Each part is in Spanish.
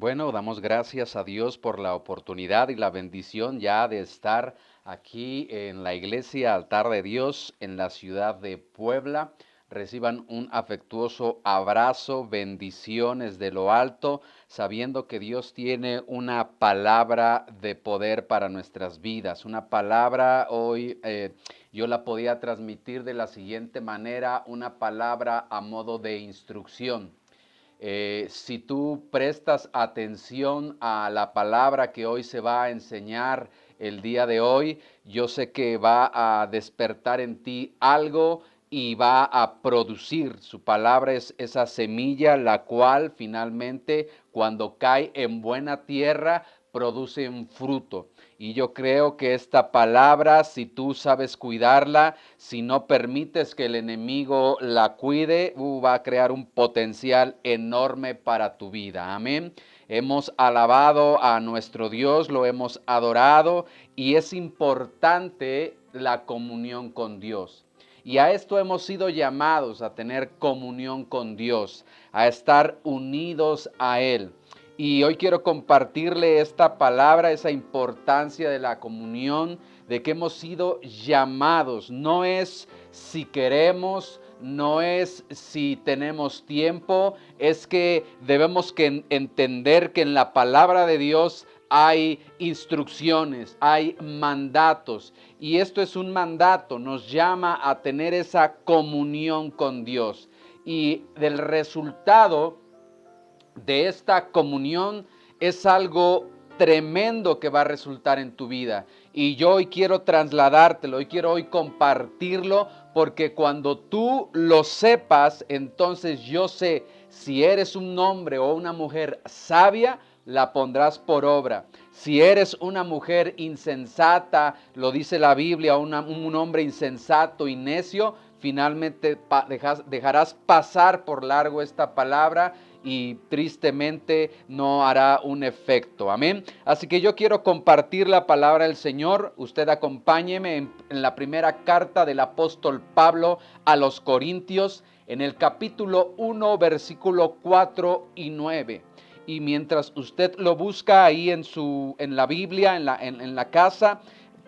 Bueno, damos gracias a Dios por la oportunidad y la bendición ya de estar aquí en la iglesia Altar de Dios en la ciudad de Puebla. Reciban un afectuoso abrazo, bendiciones de lo alto, sabiendo que Dios tiene una palabra de poder para nuestras vidas. Una palabra hoy yo la podía transmitir de la siguiente manera, una palabra a modo de instrucción. Si tú prestas atención a la palabra que hoy se va a enseñar el día de hoy, yo sé que va a despertar en ti algo y va a producir. Su palabra es esa semilla, la cual finalmente cuando cae en buena tierra produce un fruto. Y yo creo que esta palabra, si tú sabes cuidarla, si no permites que el enemigo la cuide, va a crear un potencial enorme para tu vida. Amén. Hemos alabado a nuestro Dios, lo hemos adorado y es importante la comunión con Dios. Y a esto hemos sido llamados, a tener comunión con Dios, a estar unidos a Él. Y hoy quiero compartirle esta palabra, esa importancia de la comunión, de que hemos sido llamados. No es si queremos, no es si tenemos tiempo, es que debemos entender que en la palabra de Dios hay instrucciones, hay mandatos, y esto es un mandato, nos llama a tener esa comunión con Dios. Y del resultado de esta comunión es algo tremendo que va a resultar en tu vida. Y yo hoy quiero trasladártelo, hoy quiero compartirlo, porque cuando tú lo sepas, entonces yo sé si eres un hombre o una mujer sabia, la pondrás por obra. Si eres una mujer insensata, lo dice la Biblia, un hombre insensato y necio, finalmente dejarás pasar por largo esta palabra y tristemente no hará un efecto. Amén. Así que yo quiero compartir la palabra del Señor. Usted acompáñeme en la primera carta del apóstol Pablo a los Corintios, en el capítulo 1, versículo 4 y 9. Y mientras usted lo busca ahí en la Biblia, en la casa,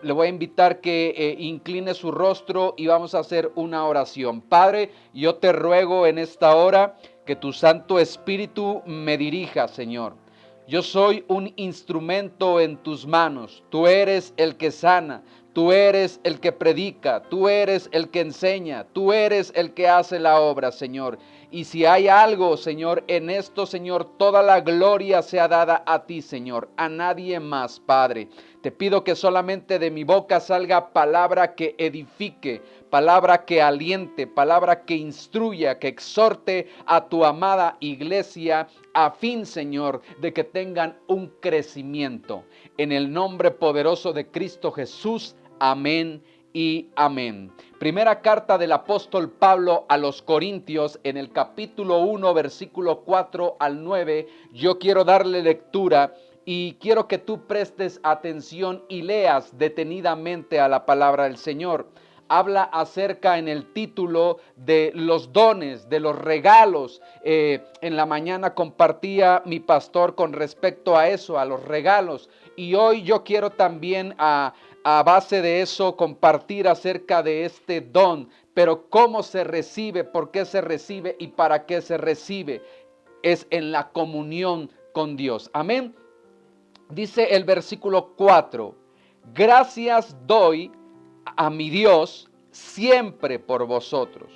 le voy a invitar que incline su rostro y vamos a hacer una oración. Padre, yo te ruego en esta hora que tu Santo Espíritu me dirija, Señor. Yo soy un instrumento en tus manos. Tú eres el que sana, tú eres el que predica, tú eres el que enseña, tú eres el que hace la obra, Señor. Y si hay algo, Señor, en esto, Señor, toda la gloria sea dada a ti, Señor, a nadie más, Padre. Te pido que solamente de mi boca salga palabra que edifique, palabra que aliente, palabra que instruya, que exhorte a tu amada iglesia, a fin, Señor, de que tengan un crecimiento. En el nombre poderoso de Cristo Jesús, amén y amén. Primera carta del apóstol Pablo a los Corintios, en el capítulo 1, versículo 4 al 9, yo quiero darle lectura y quiero que tú prestes atención y leas detenidamente a la palabra del Señor. Habla acerca en el título de los dones, de los regalos. En la mañana compartía mi pastor con respecto a eso, a los regalos. Y hoy yo quiero también a base de eso compartir acerca de este don. Pero cómo se recibe, por qué se recibe y para qué se recibe. Es en la comunión con Dios. Amén. Dice el versículo 4, gracias doy a mi Dios siempre por vosotros,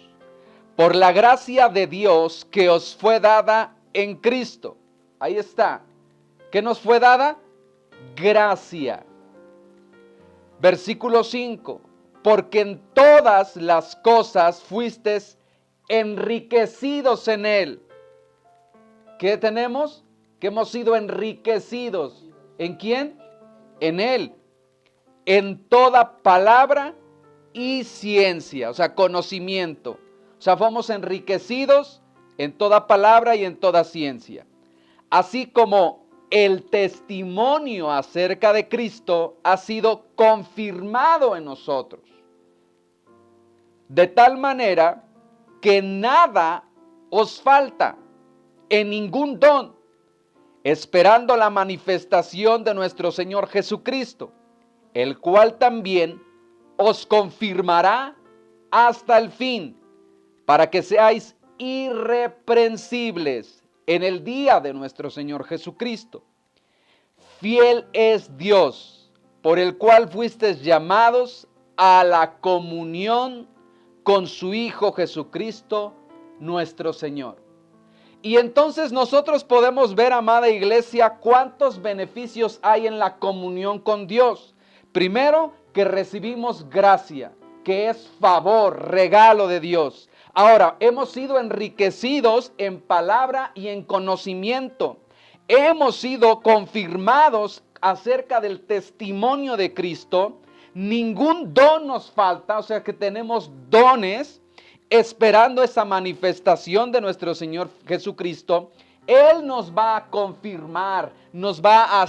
por la gracia de Dios que os fue dada en Cristo. Ahí está. ¿Qué nos fue dada? Gracia. Versículo 5, porque en todas las cosas fuisteis enriquecidos en Él. ¿Qué tenemos? Que hemos sido enriquecidos. ¿En quién? En Él. En toda palabra y ciencia, o sea, conocimiento. O sea, fuimos enriquecidos en toda palabra y en toda ciencia. Así como el testimonio acerca de Cristo ha sido confirmado en nosotros. De tal manera que nada os falta en ningún don, esperando la manifestación de nuestro Señor Jesucristo, el cual también os confirmará hasta el fin, para que seáis irreprensibles en el día de nuestro Señor Jesucristo. Fiel es Dios, por el cual fuisteis llamados a la comunión con su Hijo Jesucristo, nuestro Señor. Y entonces nosotros podemos ver, amada iglesia, cuántos beneficios hay en la comunión con Dios. Primero, que recibimos gracia, que es favor, regalo de Dios. Ahora, hemos sido enriquecidos en palabra y en conocimiento. Hemos sido confirmados acerca del testimonio de Cristo. Ningún don nos falta, o sea que tenemos dones esperando esa manifestación de nuestro Señor Jesucristo. Él nos va a confirmar, nos va a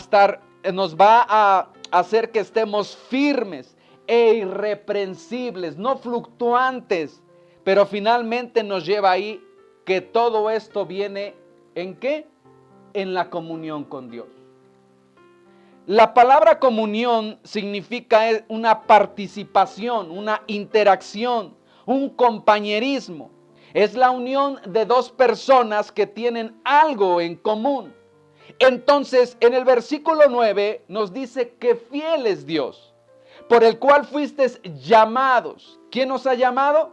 hacer que estemos firmes e irreprensibles, no fluctuantes, pero finalmente nos lleva ahí que todo esto viene ¿en qué? En la comunión con Dios. La palabra comunión significa una participación, una interacción, un compañerismo. Es la unión de dos personas que tienen algo en común. Entonces, en el versículo 9 nos dice que fiel es Dios, por el cual fuisteis llamados. ¿Quién nos ha llamado?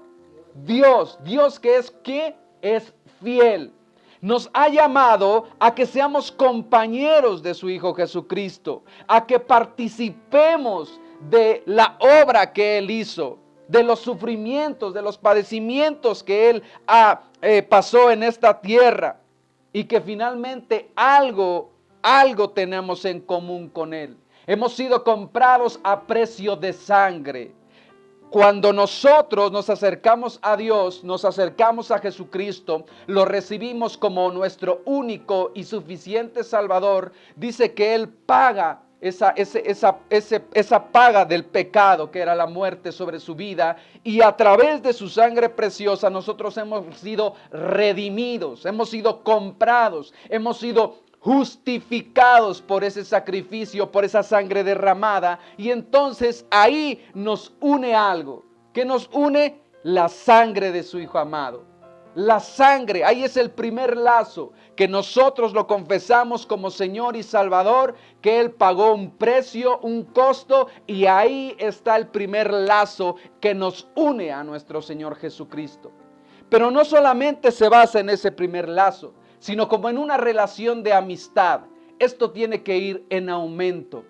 Dios. Dios que es ¿qué? Es fiel. Nos ha llamado a que seamos compañeros de su Hijo Jesucristo, a que participemos de la obra que Él hizo, de los sufrimientos, de los padecimientos que Él pasó en esta tierra, y que finalmente algo tenemos en común con Él. Hemos sido comprados a precio de sangre. Cuando nosotros nos acercamos a Dios, nos acercamos a Jesucristo, lo recibimos como nuestro único y suficiente Salvador, dice que Él paga esa paga del pecado, que era la muerte sobre su vida, y a través de su sangre preciosa nosotros hemos sido redimidos, hemos sido comprados, hemos sido justificados por ese sacrificio, por esa sangre derramada. Y entonces ahí nos une algo. ¿Qué nos une? La sangre de su Hijo amado. La sangre, ahí es el primer lazo, que nosotros lo confesamos como Señor y Salvador, que Él pagó un precio, un costo, y ahí está el primer lazo que nos une a nuestro Señor Jesucristo. Pero no solamente se basa en ese primer lazo, sino como en una relación de amistad. Esto tiene que ir en aumento.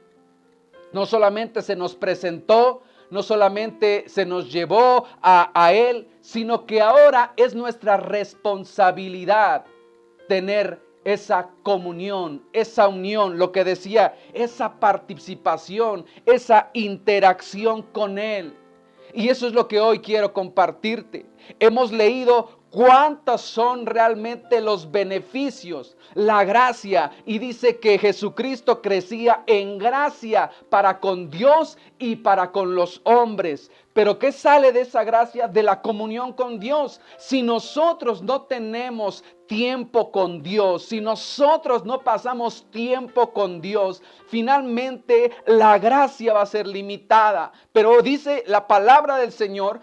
No solamente se nos presentó, no solamente se nos llevó a Él, sino que ahora es nuestra responsabilidad tener esa comunión, esa unión, lo que decía, esa participación, esa interacción con Él. Y eso es lo que hoy quiero compartirte. Hemos leído cuántos son realmente los beneficios, la gracia, y dice que Jesucristo crecía en gracia para con Dios y para con los hombres. Pero ¿qué sale de esa gracia? De la comunión con Dios. Si nosotros no tenemos tiempo con Dios, si nosotros no pasamos tiempo con Dios, finalmente la gracia va a ser limitada. Pero dice la palabra del Señor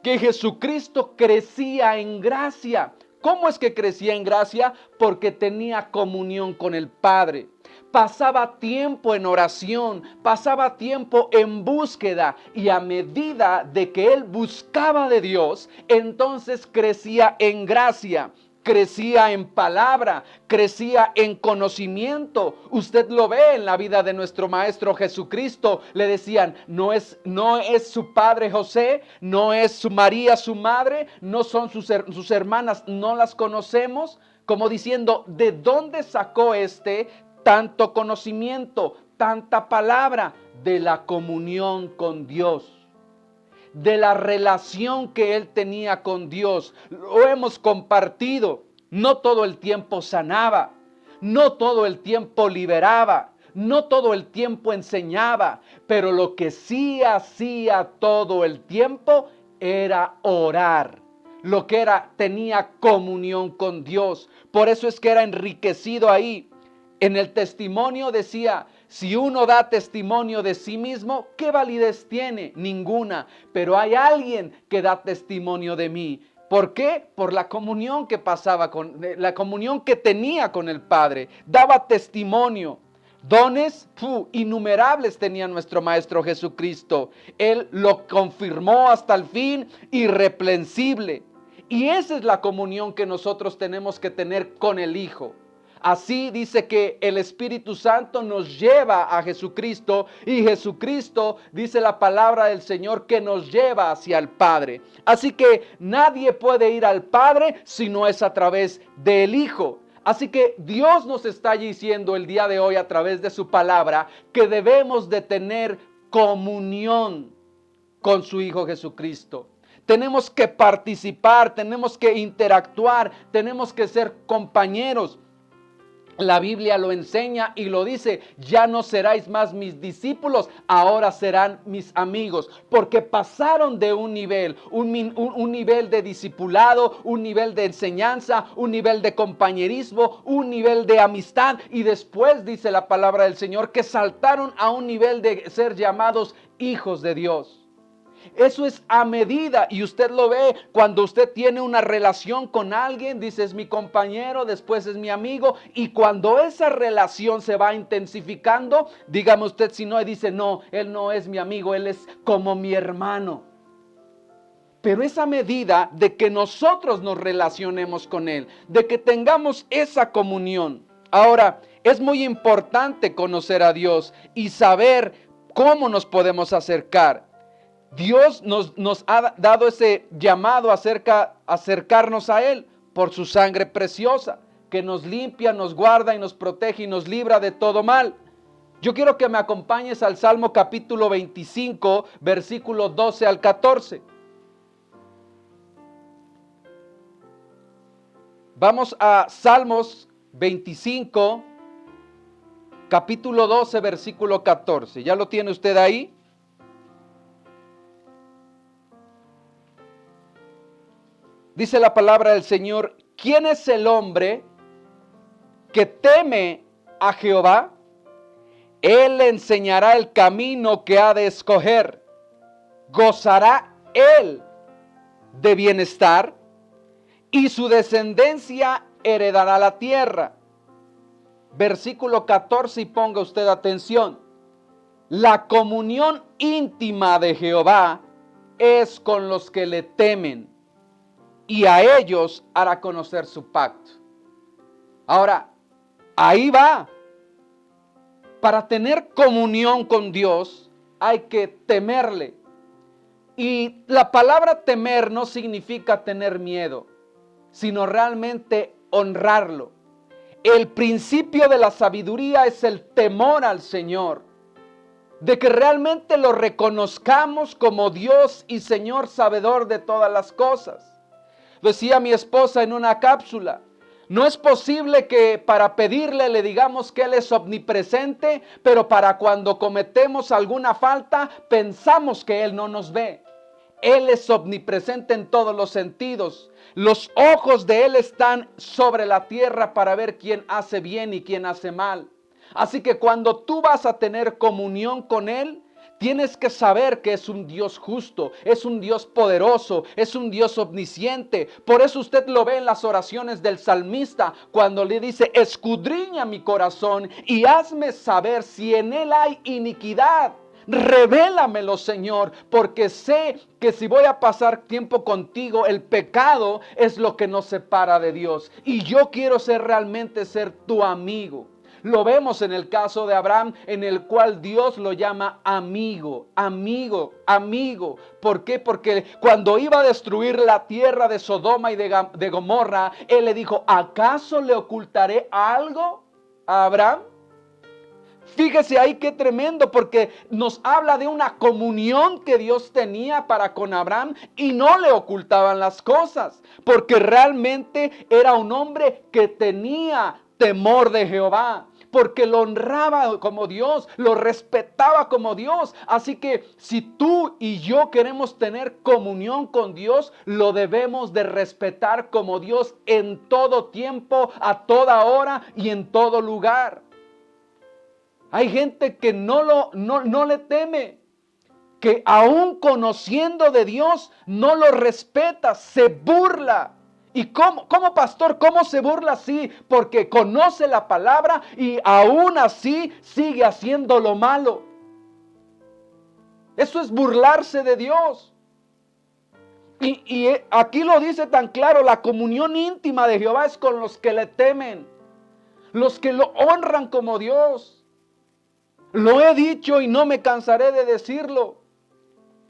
que Jesucristo crecía en gracia. ¿Cómo es que crecía en gracia? Porque tenía comunión con el Padre. Pasaba tiempo en oración, pasaba tiempo en búsqueda, y a medida de que él buscaba de Dios, entonces crecía en gracia. Crecía en palabra, crecía en conocimiento. Usted lo ve en la vida de nuestro Maestro Jesucristo. Le decían, no es su padre José, no es su María su madre, no son sus hermanas, no las conocemos. Como diciendo, ¿de dónde sacó tanto conocimiento, tanta palabra? De la comunión con Dios, de la relación que él tenía con Dios. Lo hemos compartido. No todo el tiempo sanaba, no todo el tiempo liberaba, no todo el tiempo enseñaba, pero lo que sí hacía todo el tiempo era orar. Lo que tenía comunión con Dios. Por eso es que era enriquecido ahí. En el testimonio decía, si uno da testimonio de sí mismo, ¿qué validez tiene? Ninguna. Pero hay alguien que da testimonio de mí. ¿Por qué? Por la comunión que pasaba la comunión que tenía con el Padre. Daba testimonio. Dones innumerables tenía nuestro Maestro Jesucristo. Él lo confirmó hasta el fin, irreprensible. Y esa es la comunión que nosotros tenemos que tener con el Hijo. Así dice que el Espíritu Santo nos lleva a Jesucristo y Jesucristo, dice la palabra del Señor, que nos lleva hacia el Padre. Así que nadie puede ir al Padre si no es a través del Hijo. Así que Dios nos está diciendo el día de hoy a través de su palabra que debemos de tener comunión con su Hijo Jesucristo. Tenemos que participar, tenemos que interactuar, tenemos que ser compañeros. La Biblia lo enseña y lo dice, ya no seráis más mis discípulos, ahora serán mis amigos, porque pasaron de un nivel, un nivel de discipulado, un nivel de enseñanza, un nivel de compañerismo, un nivel de amistad, y después dice la palabra del Señor que saltaron a un nivel de ser llamados hijos de Dios. Eso es a medida, y usted lo ve cuando usted tiene una relación con alguien, dice es mi compañero, después es mi amigo, y cuando esa relación se va intensificando, dígame usted si no, y dice no, él no es mi amigo, él es como mi hermano. Pero es a medida de que nosotros nos relacionemos con él, de que tengamos esa comunión. Ahora, es muy importante conocer a Dios y saber cómo nos podemos acercar. Dios nos ha dado ese llamado a acercarnos a Él por su sangre preciosa, que nos limpia, nos guarda y nos protege y nos libra de todo mal. Yo quiero que me acompañes al Salmo capítulo 25, versículo 12 al 14. Vamos a Salmos 25, capítulo 12, versículo 14. ¿Ya lo tiene usted ahí? Dice la palabra del Señor, ¿quién es el hombre que teme a Jehová? Él le enseñará el camino que ha de escoger. Gozará él de bienestar y su descendencia heredará la tierra. Versículo 14 y ponga usted atención. La comunión íntima de Jehová es con los que le temen, y a ellos hará conocer su pacto. Ahora, ahí va. Para tener comunión con Dios hay que temerle. Y la palabra temer no significa tener miedo, sino realmente honrarlo. El principio de la sabiduría es el temor al Señor, de que realmente lo reconozcamos como Dios y Señor sabedor de todas las cosas. Decía mi esposa en una cápsula, no es posible que para pedirle le digamos que Él es omnipresente, pero para cuando cometemos alguna falta pensamos que Él no nos ve. Él es omnipresente en todos los sentidos. Los ojos de Él están sobre la tierra para ver quién hace bien y quién hace mal. Así que cuando tú vas a tener comunión con Él, tienes que saber que es un Dios justo, es un Dios poderoso, es un Dios omnisciente. Por eso usted lo ve en las oraciones del salmista cuando le dice, escudriña mi corazón y hazme saber si en él hay iniquidad. Revélamelo, Señor, porque sé que si voy a pasar tiempo contigo, el pecado es lo que nos separa de Dios. Y yo quiero realmente ser tu amigo. Lo vemos en el caso de Abraham, en el cual Dios lo llama amigo, amigo, amigo. ¿Por qué? Porque cuando iba a destruir la tierra de Sodoma y de Gomorra, Él le dijo, ¿acaso le ocultaré algo a Abraham? Fíjese ahí qué tremendo, porque nos habla de una comunión que Dios tenía para con Abraham y no le ocultaban las cosas, porque realmente era un hombre que tenía temor de Jehová, porque lo honraba como Dios, lo respetaba como Dios. Así que si tú y yo queremos tener comunión con Dios, lo debemos de respetar como Dios en todo tiempo, a toda hora y en todo lugar. Hay gente que no le teme, que aún conociendo de Dios no lo respeta, se burla. ¿Y cómo pastor? ¿Cómo se burla así? Porque conoce la palabra y aún así sigue haciendo lo malo. Eso es burlarse de Dios. Y aquí lo dice tan claro, la comunión íntima de Jehová es con los que le temen, los que lo honran como Dios. Lo he dicho y no me cansaré de decirlo.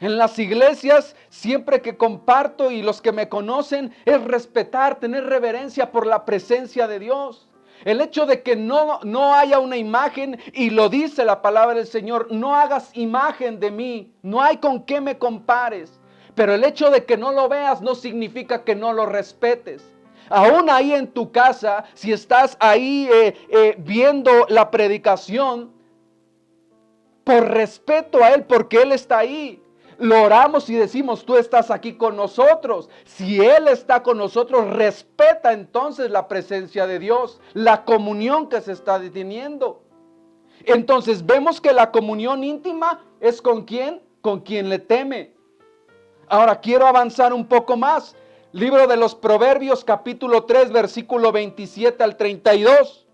En las iglesias, siempre que comparto y los que me conocen, es respetar, tener reverencia por la presencia de Dios. El hecho de que no haya una imagen, y lo dice la palabra del Señor, no hagas imagen de mí, no hay con qué me compares. Pero el hecho de que no lo veas no significa que no lo respetes. Aún ahí en tu casa, si estás ahí viendo la predicación, por respeto a Él, porque Él está ahí, lo oramos y decimos, tú estás aquí con nosotros. Si Él está con nosotros, respeta entonces la presencia de Dios, la comunión que se está deteniendo. Entonces vemos que la comunión íntima es ¿con quién? Con quien le teme. Ahora quiero avanzar un poco más. Libro de los Proverbios, capítulo 3, versículo 27 al 32.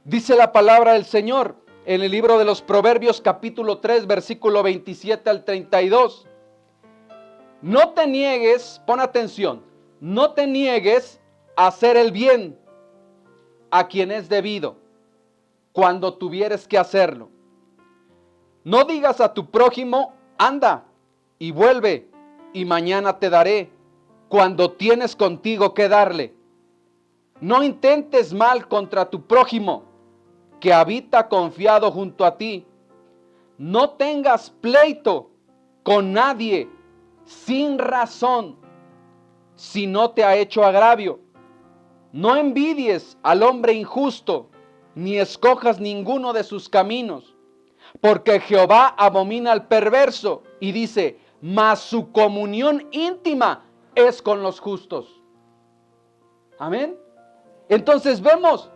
Dice la palabra del Señor en el libro de los Proverbios, capítulo 3, versículo 27 al 32. No te niegues, pon atención, no te niegues a hacer el bien a quien es debido, cuando tuvieres que hacerlo. No digas a tu prójimo, anda y vuelve, y mañana te daré, cuando tienes contigo que darle. No intentes mal contra tu prójimo, que habita confiado junto a ti. No tengas pleito con nadie sin razón, si no te ha hecho agravio. No envidies al hombre injusto, ni escojas ninguno de sus caminos, porque Jehová abomina al perverso, y dice, mas su comunión íntima es con los justos. Amén. Entonces vemos,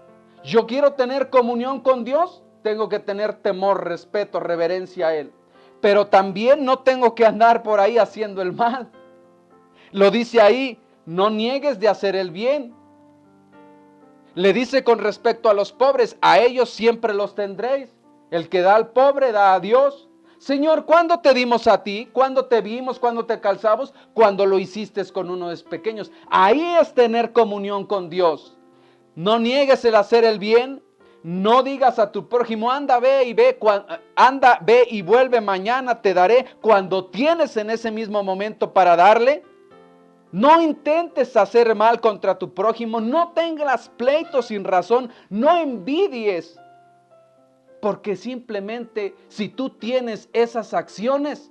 yo quiero tener comunión con Dios, tengo que tener temor, respeto, reverencia a Él. Pero también no tengo que andar por ahí haciendo el mal. Lo dice ahí, no niegues de hacer el bien. Le dice con respecto a los pobres, a ellos siempre los tendréis. El que da al pobre da a Dios. Señor, ¿cuándo te dimos a ti? ¿Cuándo te vimos? ¿Cuándo te calzamos? Cuando lo hiciste con uno de los pequeños. Ahí es tener comunión con Dios. No niegues el hacer el bien. No digas a tu prójimo, anda, ve y vuelve, mañana te daré, cuando tienes en ese mismo momento para darle. No intentes hacer mal contra tu prójimo, no tengas pleitos sin razón, no envidies, porque simplemente si tú tienes esas acciones,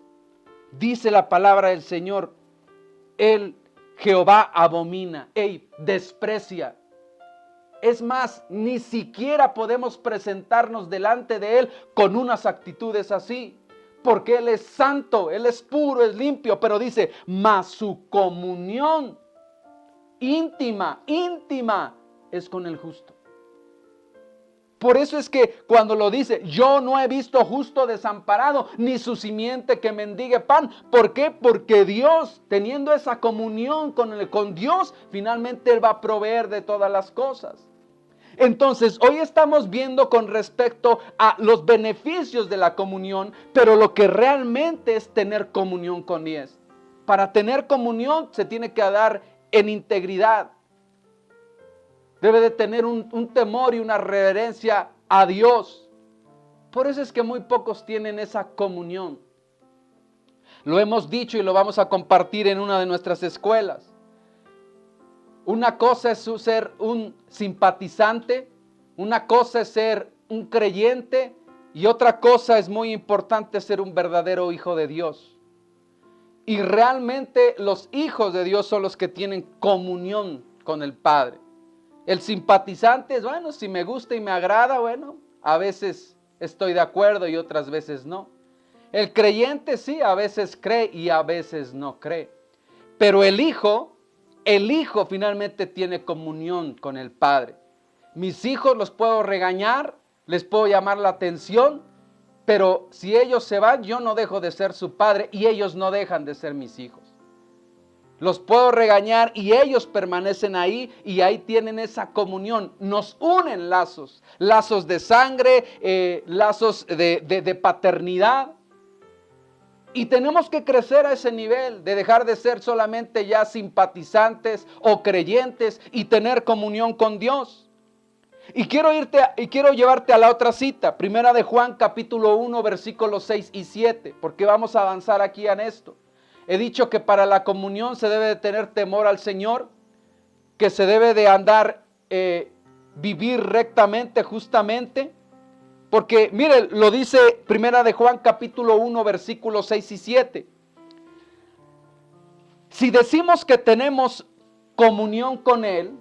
dice la palabra del Señor, Jehová abomina, desprecia. Es más, ni siquiera podemos presentarnos delante de Él con unas actitudes así, porque Él es santo, Él es puro, es limpio, pero dice, mas su comunión íntima es con el justo. Por eso es que cuando lo dice, yo no he visto justo desamparado, ni su simiente que mendigue pan. ¿Por qué? Porque Dios, teniendo esa comunión con Dios, finalmente Él va a proveer de todas las cosas. Entonces, hoy estamos viendo con respecto a los beneficios de la comunión, pero lo que realmente es tener comunión con Dios. Para tener comunión se tiene que dar en integridad. Debe de tener un temor y una reverencia a Dios. Por eso es que muy pocos tienen esa comunión. Lo hemos dicho y lo vamos a compartir en una de nuestras escuelas. Una cosa es ser un simpatizante, una cosa es ser un creyente y otra cosa es muy importante ser un verdadero hijo de Dios. Y realmente los hijos de Dios son los que tienen comunión con el Padre. El simpatizante es, bueno, si me gusta y me agrada, bueno, a veces estoy de acuerdo y otras veces no. El creyente sí, a veces cree y a veces no cree. Pero el hijo el Hijo finalmente tiene comunión con el Padre. Mis hijos los puedo regañar, les puedo llamar la atención, pero si ellos se van, yo no dejo de ser su padre y ellos no dejan de ser mis hijos. Los puedo regañar y ellos permanecen ahí y ahí tienen esa comunión. Nos unen lazos, lazos de sangre, lazos de paternidad. Y tenemos que crecer a ese nivel, de dejar de ser solamente ya simpatizantes o creyentes y tener comunión con Dios. Y quiero llevarte a la otra cita, Primera de Juan capítulo 1 versículos 6 y 7, porque vamos a avanzar aquí en esto. He dicho que para la comunión se debe de tener temor al Señor, que se debe de andar, vivir rectamente, justamente. Porque, mire, lo dice Primera de Juan capítulo 1 versículos 6 y 7. Si decimos que tenemos comunión con Él,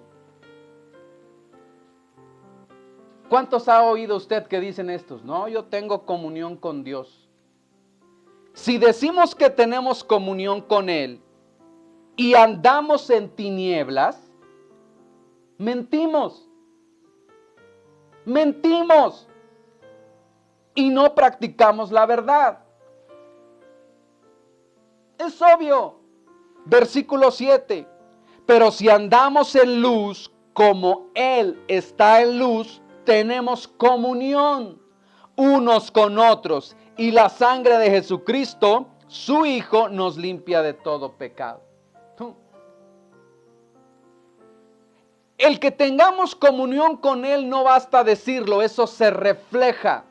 ¿cuántos ha oído usted que dicen estos? No, yo tengo comunión con Dios. Si decimos que tenemos comunión con Él y andamos en tinieblas, mentimos. Mentimos. Y no practicamos la verdad. Es obvio. Versículo 7. Pero si andamos en luz, como Él está en luz, tenemos comunión unos con otros. Y la sangre de Jesucristo, su Hijo, nos limpia de todo pecado. El que tengamos comunión con Él no basta decirlo, eso se refleja.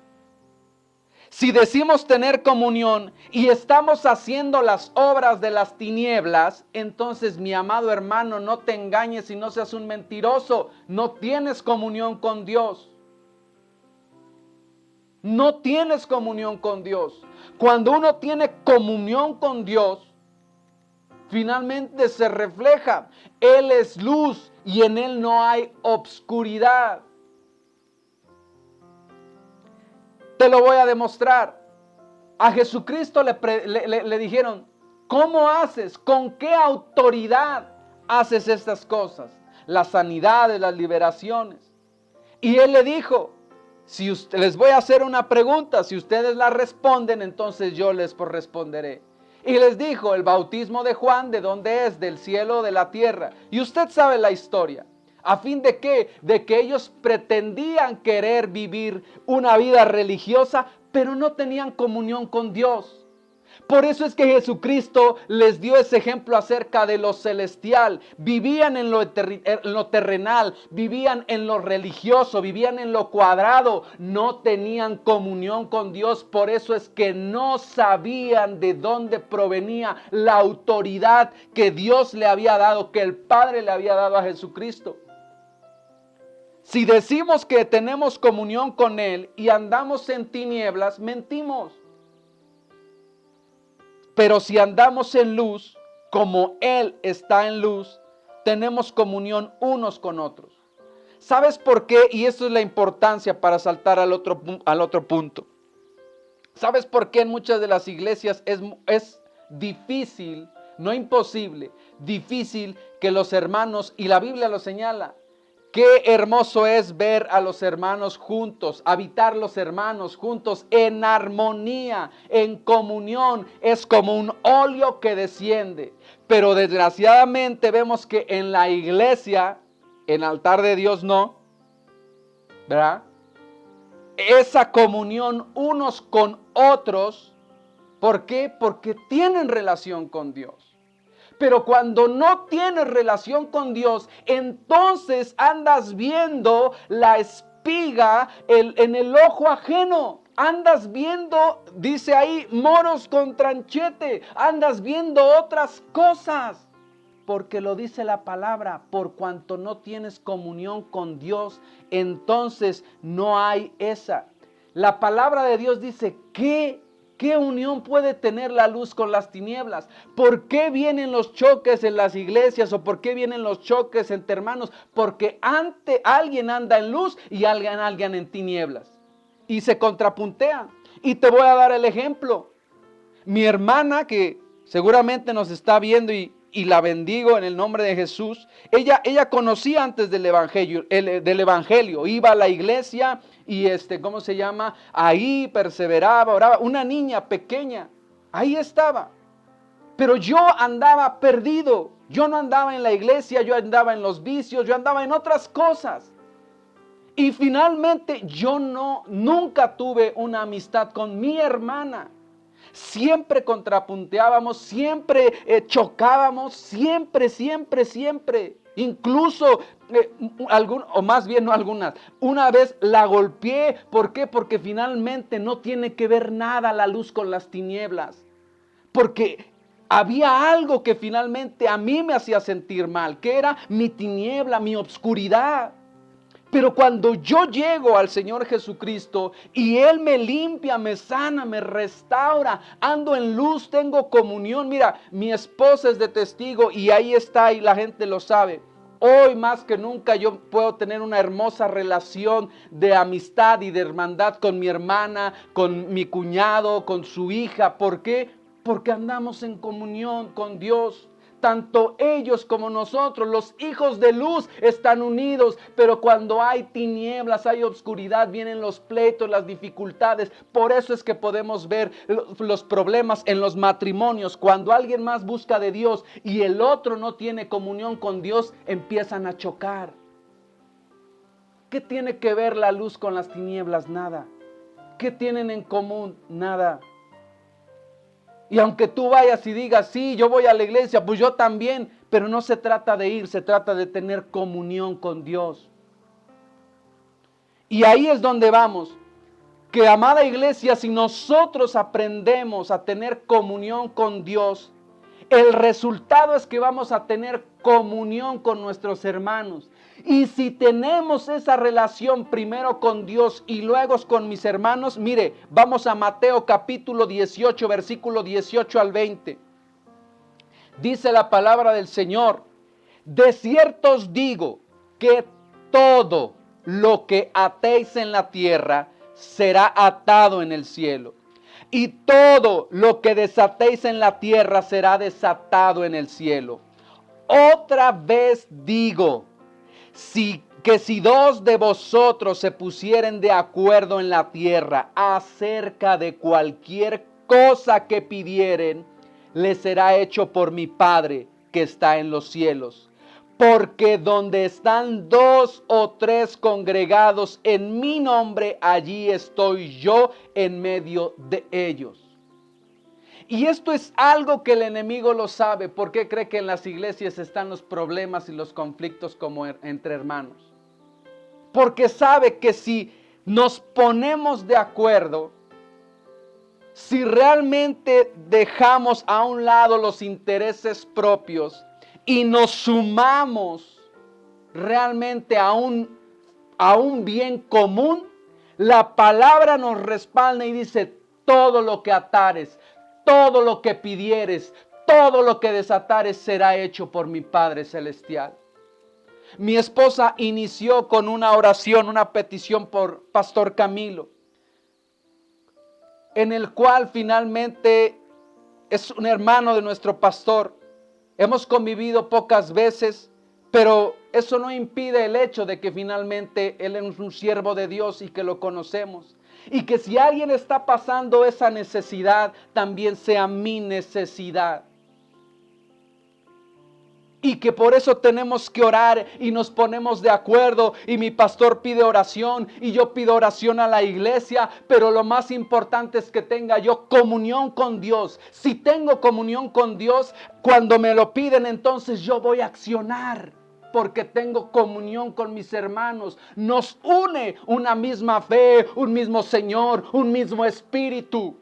Si decimos tener comunión y estamos haciendo las obras de las tinieblas, entonces, mi amado hermano, no te engañes y no seas un mentiroso. No tienes comunión con Dios. No tienes comunión con Dios. Cuando uno tiene comunión con Dios, finalmente se refleja. Él es luz y en Él no hay obscuridad. Te lo voy a demostrar. A Jesucristo le dijeron, ¿cómo haces? ¿Con qué autoridad haces estas cosas? Las sanidades, las liberaciones. Y Él le dijo, les voy a hacer una pregunta, si ustedes la responden, entonces yo les responderé. Y les dijo, el bautismo de Juan, ¿de dónde es? Del cielo o de la tierra. Y usted sabe la historia. ¿A fin de qué? De que ellos pretendían querer vivir una vida religiosa, pero no tenían comunión con Dios. Por eso es que Jesucristo les dio ese ejemplo acerca de lo celestial. Vivían en lo terrenal, vivían en lo religioso, vivían en lo cuadrado. No tenían comunión con Dios. Por eso es que no sabían de dónde provenía la autoridad que Dios le había dado, que el Padre le había dado a Jesucristo. Si decimos que tenemos comunión con Él y andamos en tinieblas, mentimos. Pero si andamos en luz, como Él está en luz, tenemos comunión unos con otros. ¿Sabes por qué? Y esto es la importancia para saltar al otro punto. ¿Sabes por qué en muchas de las iglesias es difícil, no imposible, difícil que los hermanos, y la Biblia lo señala, qué hermoso es ver a los hermanos juntos, habitar los hermanos juntos en armonía, en comunión. Es como un óleo que desciende. Pero desgraciadamente vemos que en la iglesia, en altar de Dios no, ¿verdad? Esa comunión unos con otros, ¿por qué? Porque tienen relación con Dios. Pero cuando no tienes relación con Dios, entonces andas viendo la espiga en el ojo ajeno. Andas viendo, dice ahí, moros con tranchete. Andas viendo otras cosas. Porque lo dice la palabra, por cuanto no tienes comunión con Dios, entonces no hay esa. La palabra de Dios dice, ¿qué unión puede tener la luz con las tinieblas? ¿Por qué vienen los choques en las iglesias o por qué vienen los choques entre hermanos? Porque alguien anda en luz y alguien en tinieblas. Y se contrapuntean. Y te voy a dar el ejemplo. Mi hermana, que seguramente nos está viendo y y la bendigo en el nombre de Jesús. Ella conocía antes del evangelio, iba a la iglesia y ¿cómo se llama? Ahí perseveraba, oraba. Una niña pequeña, ahí estaba. Pero yo andaba perdido. Yo no andaba en la iglesia, yo andaba en los vicios, yo andaba en otras cosas. Y finalmente yo nunca tuve una amistad con mi hermana. Siempre contrapunteábamos, siempre chocábamos, siempre. Incluso, o más bien no algunas, una vez la golpeé. ¿Por qué? Porque finalmente no tiene que ver nada la luz con las tinieblas. Porque había algo que finalmente a mí me hacía sentir mal, que era mi tiniebla, mi obscuridad. Pero cuando yo llego al Señor Jesucristo y Él me limpia, me sana, me restaura, ando en luz, tengo comunión. Mira, mi esposa es de testigo y ahí está y la gente lo sabe. Hoy más que nunca yo puedo tener una hermosa relación de amistad y de hermandad con mi hermana, con mi cuñado, con su hija. ¿Por qué? Porque andamos en comunión con Dios. Tanto ellos como nosotros, los hijos de luz, están unidos. Pero cuando hay tinieblas, hay obscuridad, vienen los pleitos, las dificultades. Por eso es que podemos ver los problemas en los matrimonios. Cuando alguien más busca de Dios y el otro no tiene comunión con Dios, empiezan a chocar. ¿Qué tiene que ver la luz con las tinieblas? Nada. ¿Qué tienen en común? Nada. Y aunque tú vayas y digas, sí, yo voy a la iglesia, pues yo también, pero no se trata de ir, se trata de tener comunión con Dios. Y ahí es donde vamos, que amada iglesia, si nosotros aprendemos a tener comunión con Dios, el resultado es que vamos a tener comunión con nuestros hermanos. Y si tenemos esa relación primero con Dios y luego con mis hermanos, mire, vamos a Mateo capítulo 18, versículo 18 al 20. Dice la palabra del Señor: de cierto os digo que todo lo que atéis en la tierra será atado en el cielo. Y todo lo que desatéis en la tierra será desatado en el cielo. Otra vez digo, que si dos de vosotros se pusieren de acuerdo en la tierra acerca de cualquier cosa que pidieren, les será hecho por mi Padre que está en los cielos. Porque donde están dos o tres congregados en mi nombre, allí estoy yo en medio de ellos. Y esto es algo que el enemigo lo sabe. ¿Por qué cree que en las iglesias están los problemas y los conflictos como entre hermanos? Porque sabe que si nos ponemos de acuerdo, si realmente dejamos a un lado los intereses propios y nos sumamos realmente a un bien común, la palabra nos respalda y dice: todo lo que atares, todo lo que pidieres, todo lo que desatares será hecho por mi Padre Celestial. Mi esposa inició con una oración, una petición por Pastor Camilo, en el cual finalmente es un hermano de nuestro pastor. Hemos convivido pocas veces, pero eso no impide el hecho de que finalmente él es un siervo de Dios y que lo conocemos. Y que si alguien está pasando esa necesidad, también sea mi necesidad. Y que por eso tenemos que orar y nos ponemos de acuerdo. Y mi pastor pide oración y yo pido oración a la iglesia. Pero lo más importante es que tenga yo comunión con Dios. Si tengo comunión con Dios, cuando me lo piden, entonces yo voy a accionar. Porque tengo comunión con mis hermanos. Nos une una misma fe, un mismo Señor, un mismo Espíritu.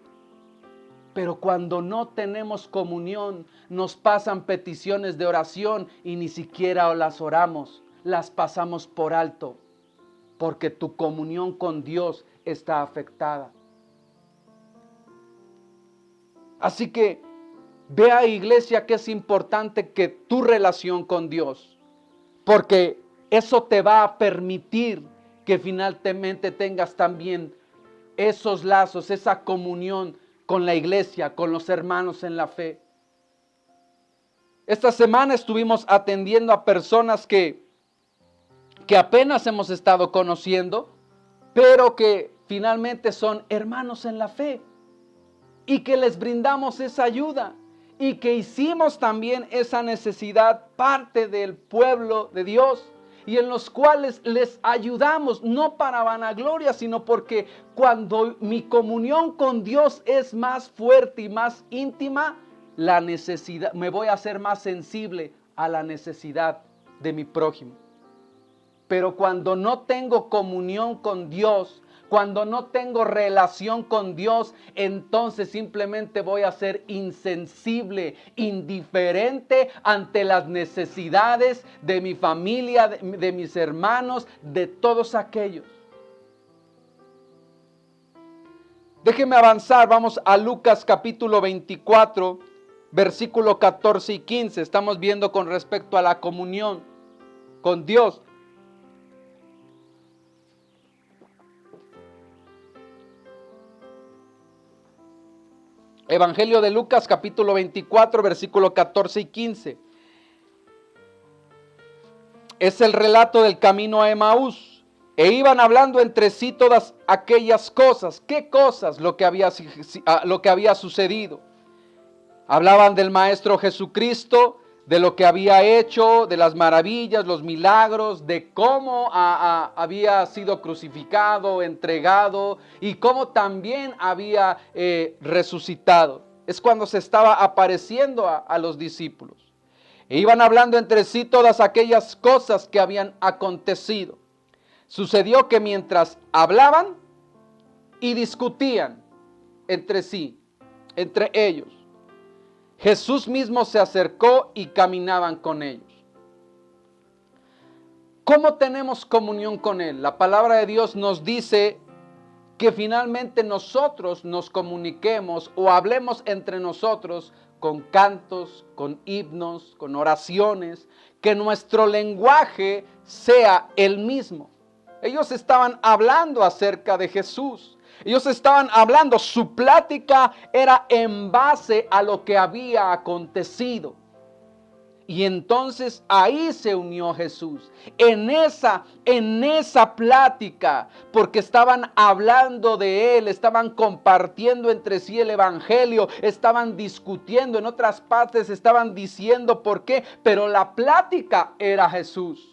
Pero cuando no tenemos comunión, nos pasan peticiones de oración y ni siquiera las oramos, las pasamos por alto, porque tu comunión con Dios está afectada. Así que vea, iglesia, que es importante que tu relación con Dios, porque eso te va a permitir que finalmente tengas también esos lazos, esa comunión con la iglesia, con los hermanos en la fe. Esta semana estuvimos atendiendo a personas que apenas hemos estado conociendo, pero que finalmente son hermanos en la fe y que les brindamos esa ayuda y que hicimos también esa necesidad parte del pueblo de Dios y en los cuales les ayudamos, no para vanagloria, sino porque cuando mi comunión con Dios es más fuerte y más íntima, la necesidad, me voy a hacer más sensible a la necesidad de mi prójimo. Pero cuando no tengo comunión con Dios, cuando no tengo relación con Dios, entonces simplemente voy a ser insensible, indiferente ante las necesidades de mi familia, de mis hermanos, de todos aquellos. Déjenme avanzar, vamos a Lucas capítulo 24, versículo 14 y 15. Estamos viendo con respecto a la comunión con Dios. Evangelio de Lucas capítulo 24, versículo 14 y 15. Es el relato del camino a Emaús. E iban hablando entre sí todas aquellas cosas. ¿Qué cosas? Lo que había sucedido. Hablaban del Maestro Jesucristo, de lo que había hecho, de las maravillas, los milagros, de cómo había sido crucificado, entregado y cómo también había resucitado. Es cuando se estaba apareciendo a los discípulos. E iban hablando entre sí todas aquellas cosas que habían acontecido. Sucedió que mientras hablaban y discutían entre sí, entre ellos, Jesús mismo se acercó y caminaban con ellos. ¿Cómo tenemos comunión con Él? La palabra de Dios nos dice que finalmente nosotros nos comuniquemos o hablemos entre nosotros con cantos, con himnos, con oraciones, que nuestro lenguaje sea el mismo. Ellos estaban hablando acerca de Jesús. Ellos estaban hablando, su plática era en base a lo que había acontecido. Y entonces ahí se unió Jesús, en esa plática, porque estaban hablando de Él, estaban compartiendo entre sí el Evangelio, estaban discutiendo, en otras partes estaban diciendo por qué, pero la plática era Jesús.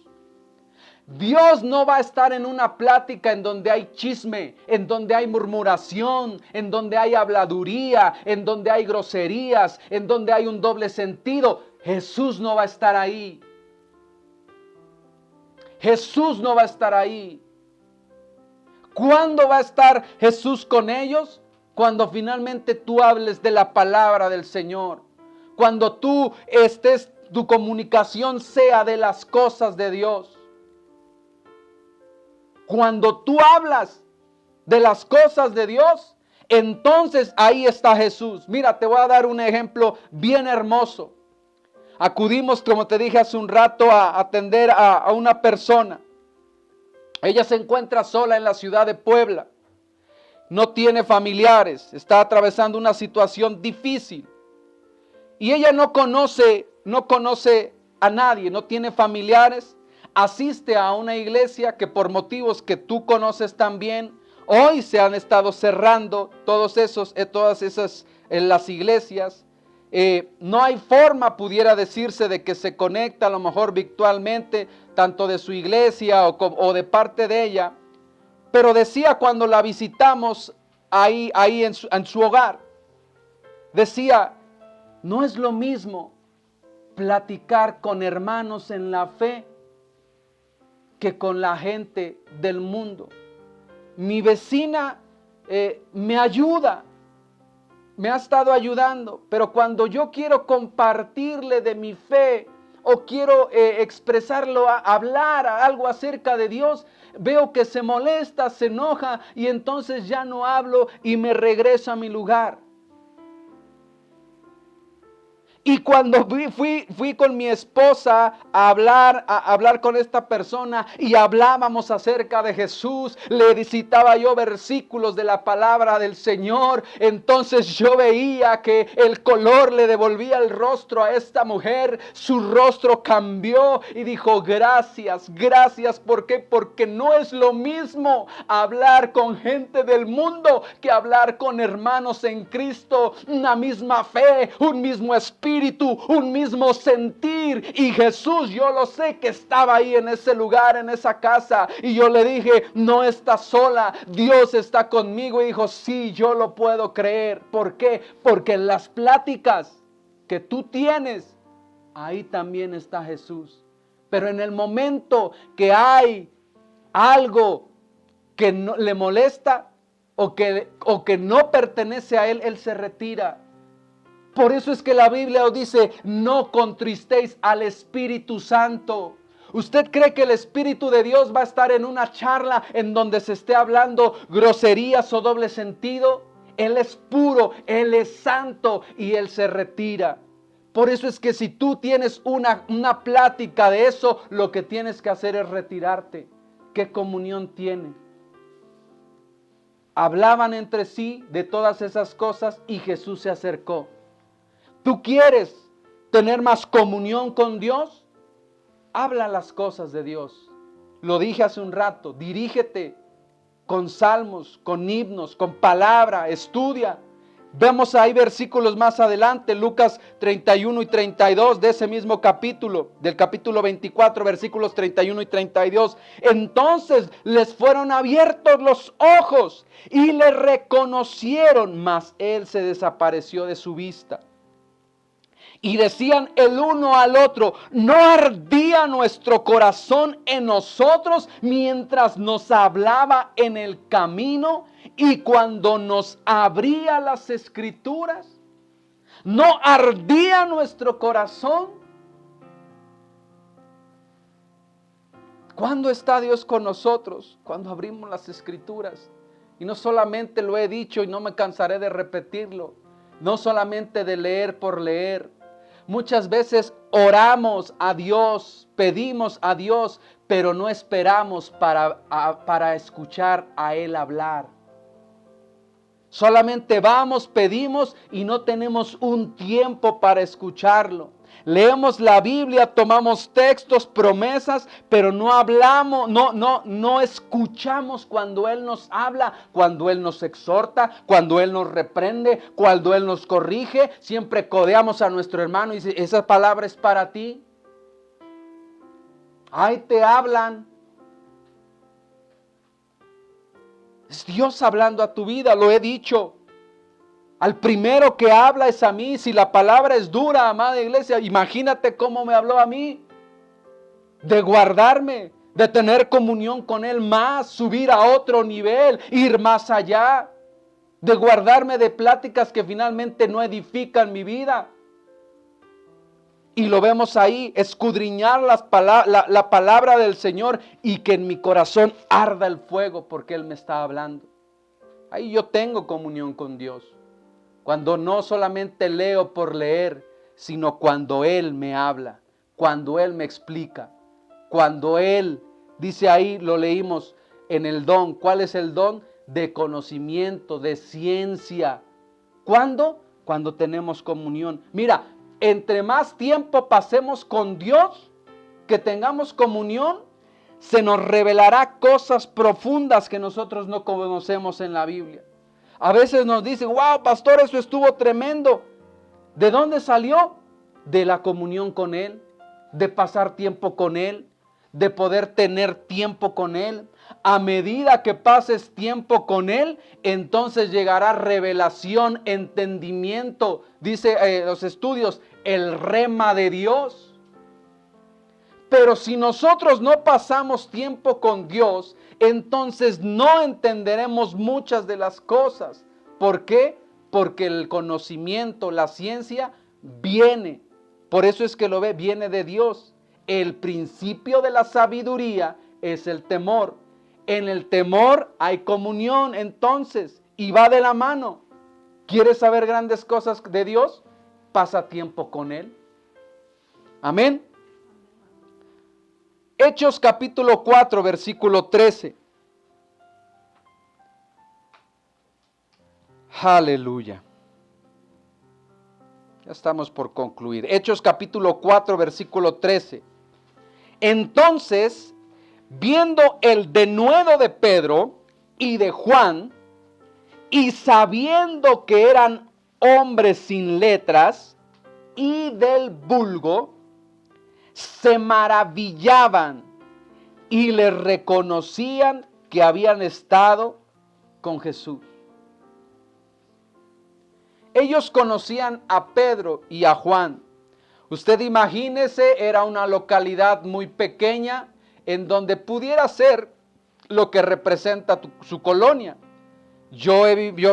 Dios no va a estar en una plática en donde hay chisme, en donde hay murmuración, en donde hay habladuría, en donde hay groserías, en donde hay un doble sentido. Jesús no va a estar ahí. Jesús no va a estar ahí. ¿Cuándo va a estar Jesús con ellos? Cuando finalmente tú hables de la palabra del Señor. Cuando tu comunicación sea de las cosas de Dios. Cuando tú hablas de las cosas de Dios, entonces ahí está Jesús. Mira, te voy a dar un ejemplo bien hermoso. Acudimos, como te dije hace un rato, a atender a una persona. Ella se encuentra sola en la ciudad de Puebla. No tiene familiares, está atravesando una situación difícil. Y ella no conoce a nadie, no tiene familiares. Asiste a una iglesia que por motivos que tú conoces también, hoy se han estado cerrando todas esas en las iglesias. No hay forma, pudiera decirse, de que se conecta a lo mejor virtualmente, tanto de su iglesia o de parte de ella. Pero decía cuando la visitamos ahí en su hogar, decía, no es lo mismo platicar con hermanos en la fe que con la gente del mundo. Mi vecina me ayuda, me ha estado ayudando, pero cuando yo quiero compartirle de mi fe o quiero expresarlo, hablar algo acerca de Dios, veo que se molesta, se enoja y entonces ya no hablo y me regreso a mi lugar. Y cuando fui con mi esposa a hablar con esta persona y hablábamos acerca de Jesús, le citaba yo versículos de la palabra del Señor, entonces yo veía que el color le devolvía el rostro a esta mujer, su rostro cambió y dijo gracias, gracias, ¿por qué? Porque no es lo mismo hablar con gente del mundo que hablar con hermanos en Cristo, una misma fe, un mismo espíritu, un mismo sentir. Y Jesús, yo lo sé que estaba ahí en ese lugar, en esa casa, y yo le dije, no estás sola, Dios está conmigo. Y dijo, sí, yo lo puedo creer. ¿Por qué? Porque en las pláticas que tú tienes, ahí también está Jesús. Pero en el momento que hay algo que no, le molesta o que no pertenece a él, él se retira. Por eso es que la Biblia os dice, no contristéis al Espíritu Santo. ¿Usted cree que el Espíritu de Dios va a estar en una charla en donde se esté hablando groserías o doble sentido? Él es puro, Él es santo y Él se retira. Por eso es que si tú tienes una plática de eso, lo que tienes que hacer es retirarte. ¿Qué comunión tiene? Hablaban entre sí de todas esas cosas y Jesús se acercó. ¿Tú quieres tener más comunión con Dios? Habla las cosas de Dios. Lo dije hace un rato, dirígete con salmos, con himnos, con palabra, estudia. Vemos ahí versículos más adelante, Lucas 31 y 32 de ese mismo capítulo, del capítulo 24, versículos 31 y 32. Entonces les fueron abiertos los ojos y le reconocieron, mas él se desapareció de su vista. Y decían el uno al otro, ¿no ardía nuestro corazón en nosotros mientras nos hablaba en el camino y cuando nos abría las escrituras? ¿No ardía nuestro corazón? ¿Cuándo está Dios con nosotros? Cuando abrimos las escrituras. Y no solamente lo he dicho y no me cansaré de repetirlo, no solamente de leer por leer. Muchas veces oramos a Dios, pedimos a Dios, pero no esperamos para escuchar a Él hablar. Solamente vamos, pedimos y no tenemos un tiempo para escucharlo. Leemos la Biblia, tomamos textos, promesas, pero no hablamos, no escuchamos cuando Él nos habla, cuando Él nos exhorta, cuando Él nos reprende, cuando Él nos corrige. Siempre codeamos a nuestro hermano y dice, esa palabra es para ti. Ahí te hablan. Es Dios hablando a tu vida, lo he dicho. Al primero que habla es a mí. Si la palabra es dura, amada iglesia, imagínate cómo me habló a mí. De guardarme, de tener comunión con Él más, subir a otro nivel, ir más allá. De guardarme de pláticas que finalmente no edifican mi vida. Y lo vemos ahí, escudriñar la palabra del Señor y que en mi corazón arda el fuego porque Él me está hablando. Ahí yo tengo comunión con Dios. Cuando no solamente leo por leer, sino cuando Él me habla, cuando Él me explica, cuando Él, dice ahí, lo leímos en el don. ¿Cuál es el don? De conocimiento, de ciencia. ¿Cuándo? Cuando tenemos comunión. Mira, entre más tiempo pasemos con Dios, que tengamos comunión, se nos revelará cosas profundas que nosotros no conocemos en la Biblia. A veces nos dicen, wow, pastor, eso estuvo tremendo. ¿De dónde salió? De la comunión con Él, de pasar tiempo con Él, de poder tener tiempo con Él. A medida que pases tiempo con Él, entonces llegará revelación, entendimiento. Dice los estudios, el rema de Dios. Pero si nosotros no pasamos tiempo con Dios, entonces no entenderemos muchas de las cosas. ¿Por qué? Porque el conocimiento, la ciencia, viene. Por eso es que lo ve, viene de Dios. El principio de la sabiduría es el temor. En el temor hay comunión entonces y va de la mano. ¿Quieres saber grandes cosas de Dios? pasa tiempo con Él. Amén. Hechos capítulo 4, versículo 13. Aleluya. Ya estamos por concluir. Hechos capítulo 4, versículo 13. Entonces, viendo el denuedo de Pedro y de Juan, y sabiendo que eran hombres sin letras y del vulgo, se maravillaban y les reconocían que habían estado con Jesús. Ellos conocían a Pedro y a Juan. Usted imagínese, era una localidad muy pequeña en donde pudiera ser lo que representa su colonia. Yo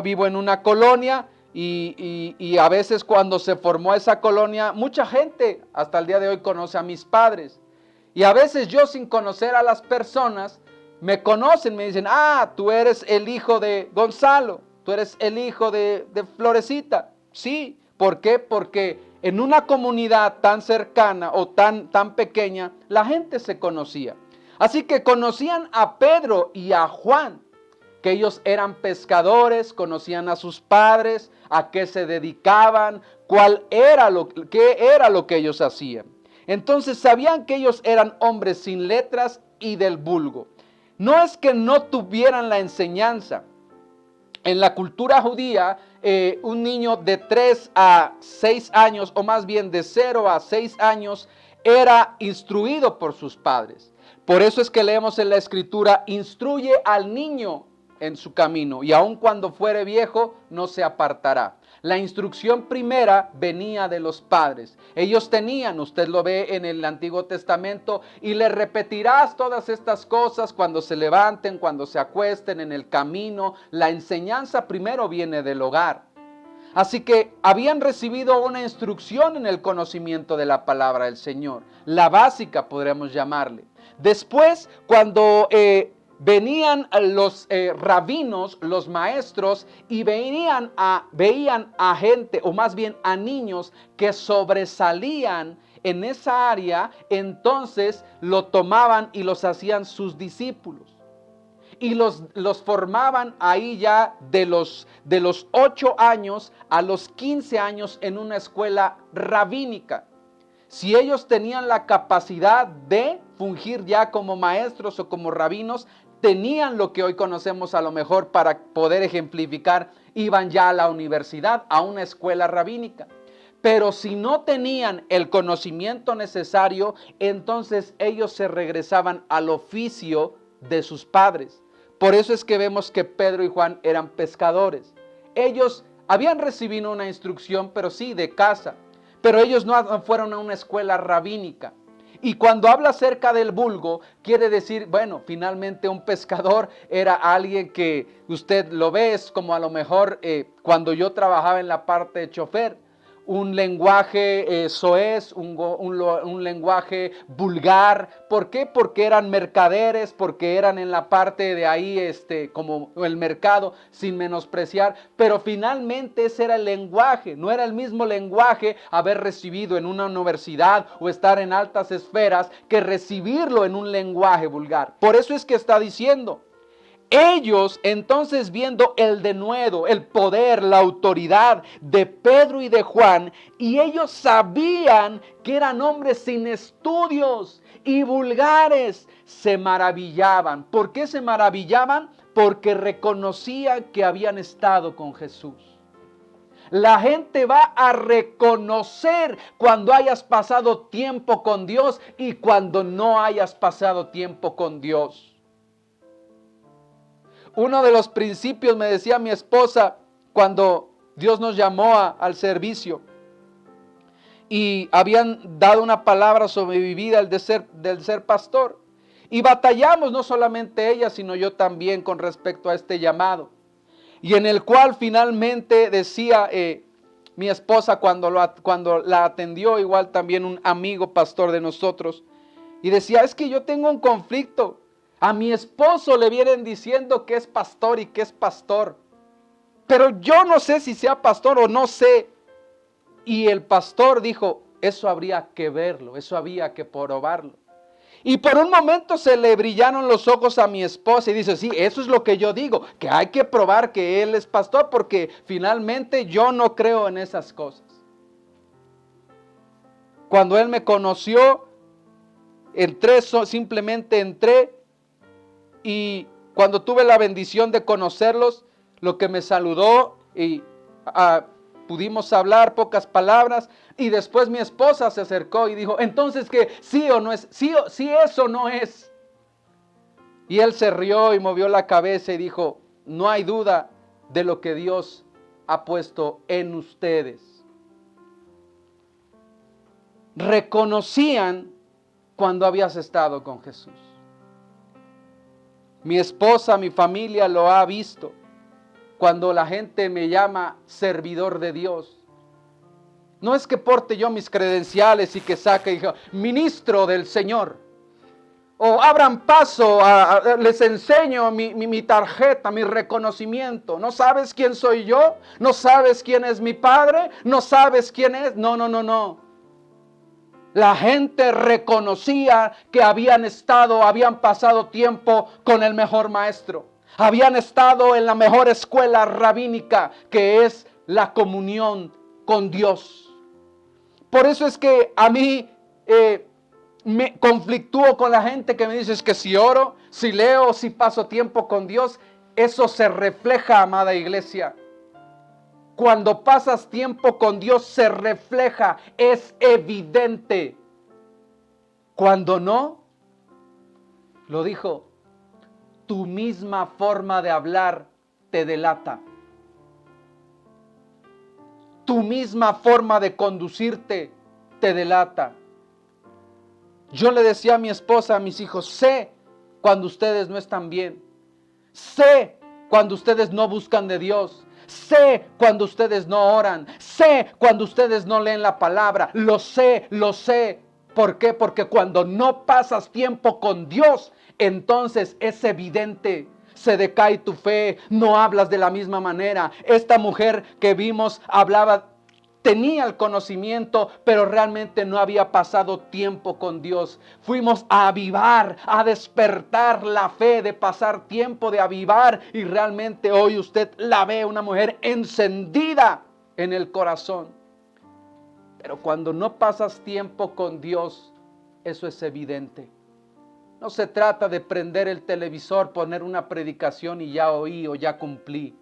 vivo en una colonia y a veces cuando se formó esa colonia, mucha gente hasta el día de hoy conoce a mis padres. Y a veces yo, sin conocer a las personas, me conocen, me dicen, tú eres el hijo de Gonzalo, tú eres el hijo de Florecita. Sí, ¿por qué? Porque en una comunidad tan cercana o tan pequeña, la gente se conocía. Así que conocían a Pedro y a Juan, que ellos eran pescadores, conocían a sus padres, a qué se dedicaban, qué era lo que ellos hacían. Entonces sabían que ellos eran hombres sin letras y del vulgo. No es que no tuvieran la enseñanza. En la cultura judía, un niño de 3 a 6 años, o más bien de 0 a 6 años, era instruido por sus padres. Por eso es que leemos en la Escritura, instruye al niño en su camino, y aun cuando fuere viejo, no se apartará. La instrucción primera venía de los padres. Ellos tenían, usted lo ve en el Antiguo Testamento, y le repetirás todas estas cosas cuando se levanten, cuando se acuesten, en el camino. La enseñanza primero viene del hogar. Así que habían recibido una instrucción en el conocimiento de la palabra del Señor. La básica, podríamos llamarle. Después, cuando venían los rabinos, los maestros, y veían a gente, o más bien a niños que sobresalían en esa área, entonces lo tomaban y los hacían sus discípulos. Y los formaban ahí ya de los 8 años a los 15 años en una escuela rabínica. Si ellos tenían la capacidad de fungir ya como maestros o como rabinos, tenían lo que hoy conocemos a lo mejor para poder ejemplificar, iban ya a la universidad, a una escuela rabínica. Pero si no tenían el conocimiento necesario, entonces ellos se regresaban al oficio de sus padres. Por eso es que vemos que Pedro y Juan eran pescadores. Ellos habían recibido una instrucción, pero sí de casa. Pero ellos no fueron a una escuela rabínica. Y cuando habla acerca del vulgo, quiere decir, bueno, finalmente un pescador era alguien que usted lo ve, es como a lo mejor cuando yo trabajaba en la parte de chofer. Un lenguaje soez, un lenguaje vulgar. ¿Por qué? Porque eran mercaderes, porque eran en la parte de ahí como el mercado, sin menospreciar. Pero finalmente ese era el lenguaje. No era el mismo lenguaje haber recibido en una universidad o estar en altas esferas que recibirlo en un lenguaje vulgar. Por eso es que está diciendo. Ellos entonces, viendo el denuedo, el poder, la autoridad de Pedro y de Juan, y ellos sabían que eran hombres sin estudios y vulgares, se maravillaban. ¿Por qué se maravillaban? Porque reconocían que habían estado con Jesús. La gente va a reconocer cuando hayas pasado tiempo con Dios y cuando no hayas pasado tiempo con Dios. Uno de los principios, me decía mi esposa, cuando Dios nos llamó al servicio y habían dado una palabra sobre mi vida, del ser pastor. Y batallamos, no solamente ella, sino yo también, con respecto a este llamado. Y en el cual finalmente decía mi esposa cuando la atendió, igual también un amigo pastor de nosotros, y decía, es que yo tengo un conflicto. A mi esposo le vienen diciendo que es pastor y que es pastor. Pero yo no sé si sea pastor o no sé. Y el pastor dijo, eso habría que verlo, eso había que probarlo. Y por un momento se le brillaron los ojos a mi esposa y dice, sí, eso es lo que yo digo, que hay que probar que él es pastor porque finalmente yo no creo en esas cosas. Cuando él me conoció, simplemente entré y cuando tuve la bendición de conocerlos, lo que me saludó y pudimos hablar pocas palabras y después mi esposa se acercó y dijo, entonces que sí o no es, sí eso no es. Y él se rió y movió la cabeza y dijo, no hay duda de lo que Dios ha puesto en ustedes. Reconocían cuando habías estado con Jesús. Mi esposa, mi familia lo ha visto. Cuando la gente me llama servidor de Dios, no es que porte yo mis credenciales y que saque y diga, ministro del Señor. O abran paso, les enseño mi tarjeta, mi reconocimiento. ¿No sabes quién soy yo? ¿No sabes quién es mi padre? ¿No sabes quién es? No. La gente reconocía que habían pasado tiempo con el mejor maestro. Habían estado en la mejor escuela rabínica, que es la comunión con Dios. Por eso es que a mí me conflictúo con la gente que me dice es que si oro, si leo, si paso tiempo con Dios, eso se refleja, amada iglesia. Cuando pasas tiempo con Dios se refleja, es evidente. Cuando no, lo dijo, tu misma forma de hablar te delata. Tu misma forma de conducirte te delata. Yo le decía a mi esposa, a mis hijos, sé cuando ustedes no están bien. Sé cuando ustedes no buscan de Dios. Sé cuando ustedes no oran. Sé cuando ustedes no leen la palabra. Lo sé. ¿Por qué? Porque cuando no pasas tiempo con Dios, entonces es evidente. Se decae tu fe, no hablas de la misma manera. Esta mujer que vimos tenía el conocimiento, pero realmente no había pasado tiempo con Dios. Fuimos a avivar, a despertar la fe, de pasar tiempo, de avivar, y realmente hoy usted la ve, una mujer encendida en el corazón. Pero cuando no pasas tiempo con Dios, eso es evidente. No se trata de prender el televisor, poner una predicación y ya oí o ya cumplí.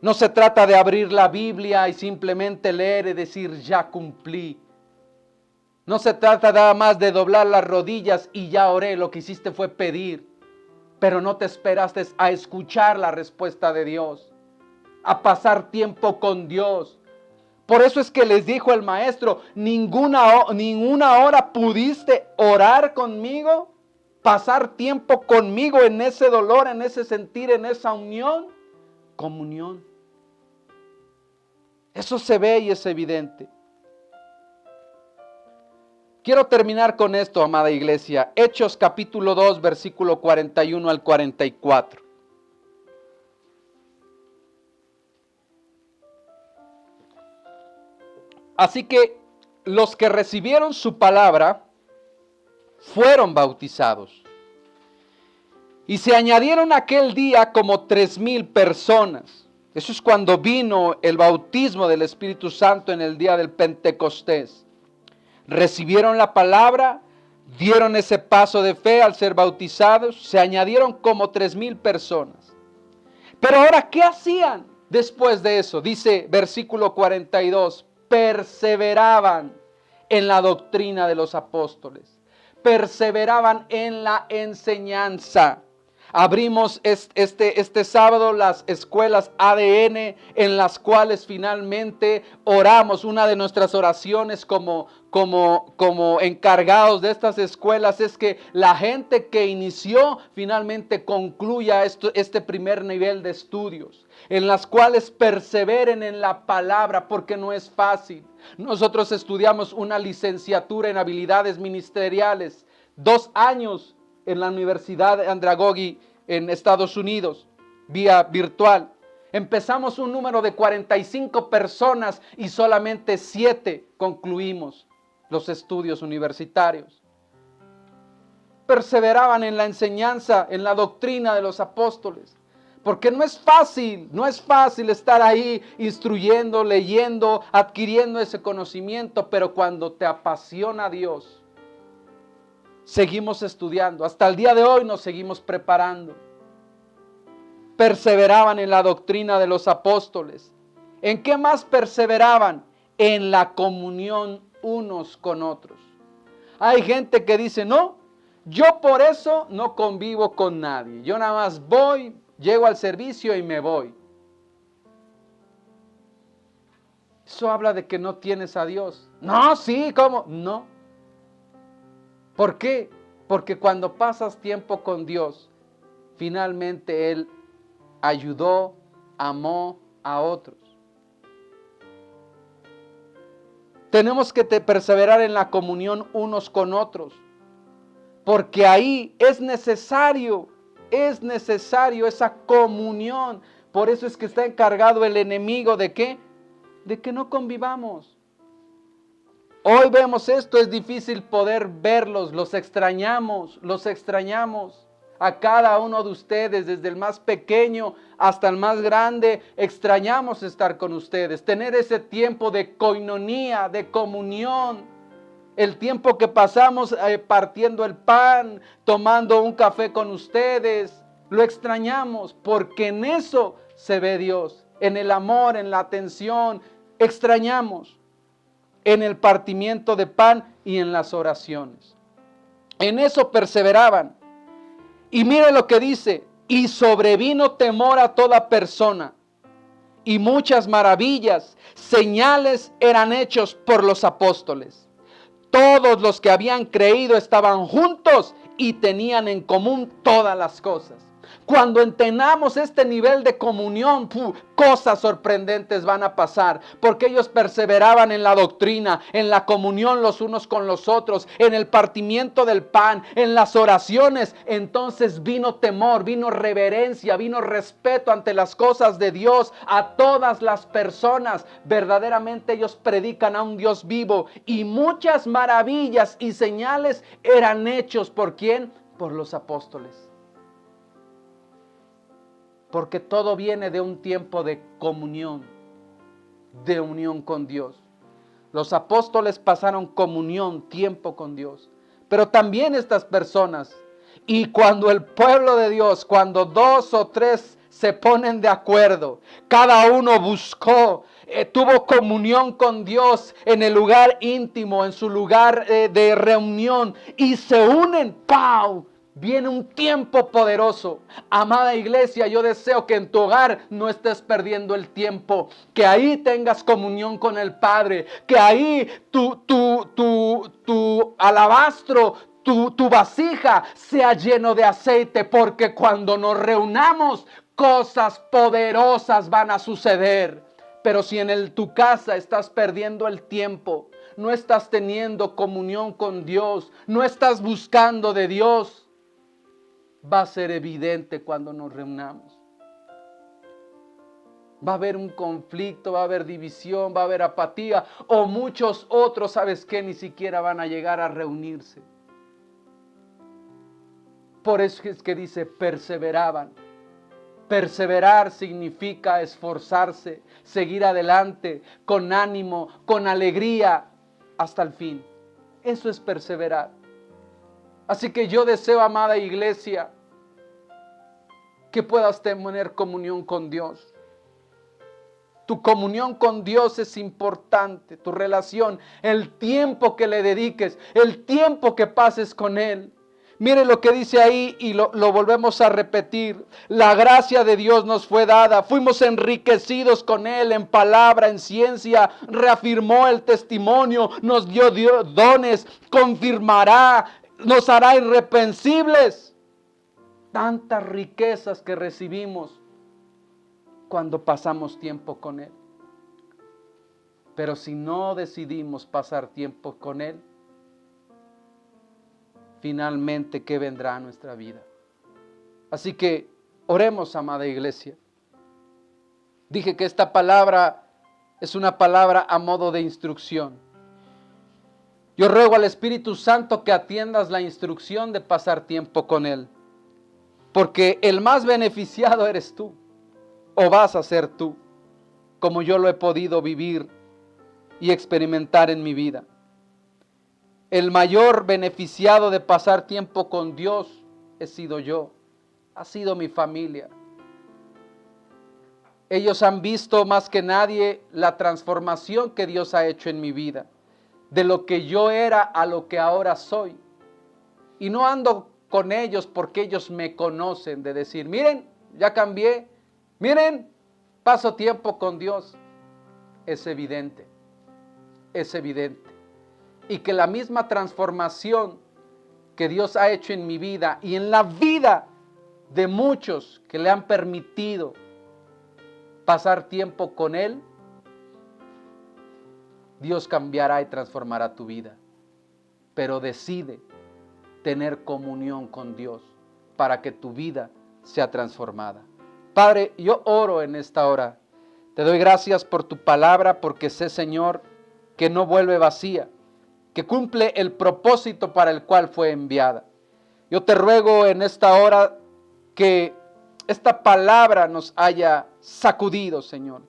No se trata de abrir la Biblia y simplemente leer y decir ya cumplí. No se trata nada más de doblar las rodillas y ya oré, lo que hiciste fue pedir. Pero no te esperaste a escuchar la respuesta de Dios, a pasar tiempo con Dios. Por eso es que les dijo el maestro, ninguna hora pudiste orar conmigo, pasar tiempo conmigo en ese dolor, en ese sentir, en esa unión, comunión. Eso se ve y es evidente. Quiero terminar con esto, amada iglesia. Hechos capítulo 2, versículo 41 al 44. Así que los que recibieron su palabra fueron bautizados. Y se añadieron aquel día como 3,000 personas. Eso es cuando vino el bautismo del Espíritu Santo en el día del Pentecostés. Recibieron la palabra, dieron ese paso de fe al ser bautizados, se añadieron como 3,000 personas. Pero ahora, ¿qué hacían después de eso? Dice versículo 42, perseveraban en la doctrina de los apóstoles, perseveraban en la enseñanza. Abrimos este sábado las escuelas ADN, en las cuales finalmente oramos. Una de nuestras oraciones como encargados de estas escuelas es que la gente que inició finalmente concluya este primer nivel de estudios, en las cuales perseveren en la palabra, porque no es fácil. Nosotros estudiamos una licenciatura en habilidades ministeriales, 2 años en la Universidad de Andragogy en Estados Unidos, vía virtual. Empezamos un número de 45 personas y solamente 7 concluimos los estudios universitarios. Perseveraban en la enseñanza, en la doctrina de los apóstoles. Porque no es fácil estar ahí instruyendo, leyendo, adquiriendo ese conocimiento, pero cuando te apasiona Dios, seguimos estudiando. Hasta el día de hoy nos seguimos preparando. Perseveraban en la doctrina de los apóstoles. ¿En qué más perseveraban? En la comunión unos con otros. Hay gente que dice, no, yo por eso no convivo con nadie. Yo nada más voy, llego al servicio y me voy. Eso habla de que no tienes a Dios. No, sí, ¿cómo? No. ¿Por qué? Porque cuando pasas tiempo con Dios, finalmente Él ayudó, amó a otros. Tenemos que perseverar en la comunión unos con otros, porque ahí es necesario esa comunión. Por eso es que está encargado el enemigo ¿de qué? De que no convivamos. Hoy vemos esto, es difícil poder verlos, los extrañamos a cada uno de ustedes, desde el más pequeño hasta el más grande, extrañamos estar con ustedes, tener ese tiempo de coinonía, de comunión, el tiempo que pasamos partiendo el pan, tomando un café con ustedes, lo extrañamos porque en eso se ve Dios, en el amor, en la atención, extrañamos. En el partimiento de pan y en las oraciones. En eso perseveraban. Y mire lo que dice, y sobrevino temor a toda persona, y muchas maravillas, señales eran hechos por los apóstoles. Todos los que habían creído estaban juntos y tenían en común todas las cosas. Cuando entendamos este nivel de comunión, cosas sorprendentes van a pasar, porque ellos perseveraban en la doctrina, en la comunión los unos con los otros, en el partimiento del pan, en las oraciones. Entonces vino temor, vino reverencia, vino respeto ante las cosas de Dios a todas las personas. Verdaderamente ellos predican a un Dios vivo y muchas maravillas y señales eran hechos ¿por quién? Por los apóstoles. Porque todo viene de un tiempo de comunión, de unión con Dios. Los apóstoles pasaron comunión, tiempo con Dios. Pero también estas personas, y cuando el pueblo de Dios, cuando 2 o 3 se ponen de acuerdo, cada uno buscó, tuvo comunión con Dios en el lugar íntimo, en su lugar de reunión, y se unen, ¡pau! Viene un tiempo poderoso. Amada iglesia, yo deseo que en tu hogar no estés perdiendo el tiempo. Que ahí tengas comunión con el Padre. Que ahí tu alabastro, tu vasija sea lleno de aceite. Porque cuando nos reunamos, cosas poderosas van a suceder. Pero si en tu casa estás perdiendo el tiempo, no estás teniendo comunión con Dios, no estás buscando de Dios, va a ser evidente cuando nos reunamos. Va a haber un conflicto, va a haber división, va a haber apatía o muchos otros, ¿sabes qué? Ni siquiera van a llegar a reunirse. Por eso es que dice perseveraban. Perseverar significa esforzarse, seguir adelante, con ánimo, con alegría, hasta el fin. Eso es perseverar. Así que yo deseo, amada iglesia, que puedas tener comunión con Dios. Tu comunión con Dios es importante, tu relación, el tiempo que le dediques, el tiempo que pases con Él. Mire lo que dice ahí y lo volvemos a repetir. La gracia de Dios nos fue dada. Fuimos enriquecidos con Él en palabra, en ciencia. Reafirmó el testimonio. Nos dio dones. Confirmará. Nos hará irreprensibles. Tantas riquezas que recibimos cuando pasamos tiempo con Él. Pero si no decidimos pasar tiempo con Él, finalmente, ¿qué vendrá a nuestra vida? Así que oremos, amada iglesia. Dije que esta palabra es una palabra a modo de instrucción. Yo ruego al Espíritu Santo que atiendas la instrucción de pasar tiempo con Él, porque el más beneficiado eres tú, o vas a ser tú, como yo lo he podido vivir y experimentar en mi vida. El mayor beneficiado de pasar tiempo con Dios he sido yo, ha sido mi familia. Ellos han visto más que nadie la transformación que Dios ha hecho en mi vida, de lo que yo era a lo que ahora soy. Y no ando con ellos porque ellos me conocen, de decir, miren, ya cambié, miren, paso tiempo con Dios. Es evidente, es evidente. Y que la misma transformación que Dios ha hecho en mi vida y en la vida de muchos que le han permitido pasar tiempo con Él, Dios cambiará y transformará tu vida. Pero decide tener comunión con Dios para que tu vida sea transformada. Padre, yo oro en esta hora. Te doy gracias por tu palabra, porque sé, Señor, que no vuelve vacía, que cumple el propósito para el cual fue enviada. Yo te ruego en esta hora que esta palabra nos haya sacudido, Señor,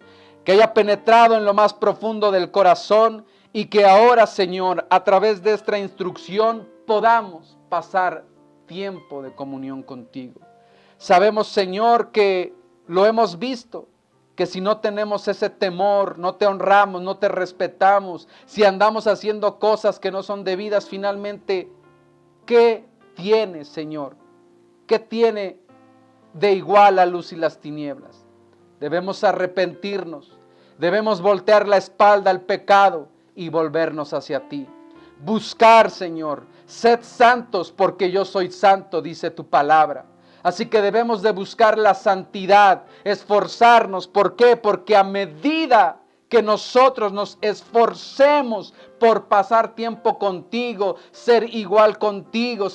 que haya penetrado en lo más profundo del corazón y que ahora, Señor, a través de esta instrucción podamos pasar tiempo de comunión contigo. Sabemos, Señor, que lo hemos visto, que si no tenemos ese temor, no te honramos, no te respetamos, si andamos haciendo cosas que no son debidas, finalmente, ¿qué tiene, Señor? ¿Qué tiene de igual la luz y las tinieblas? Debemos arrepentirnos, debemos voltear la espalda al pecado y volvernos hacia ti. Buscar, Señor, sed santos porque yo soy santo, dice tu palabra. Así que debemos de buscar la santidad, esforzarnos. ¿Por qué? Porque a medida que nosotros nos esforcemos por pasar tiempo contigo, ser igual contigo,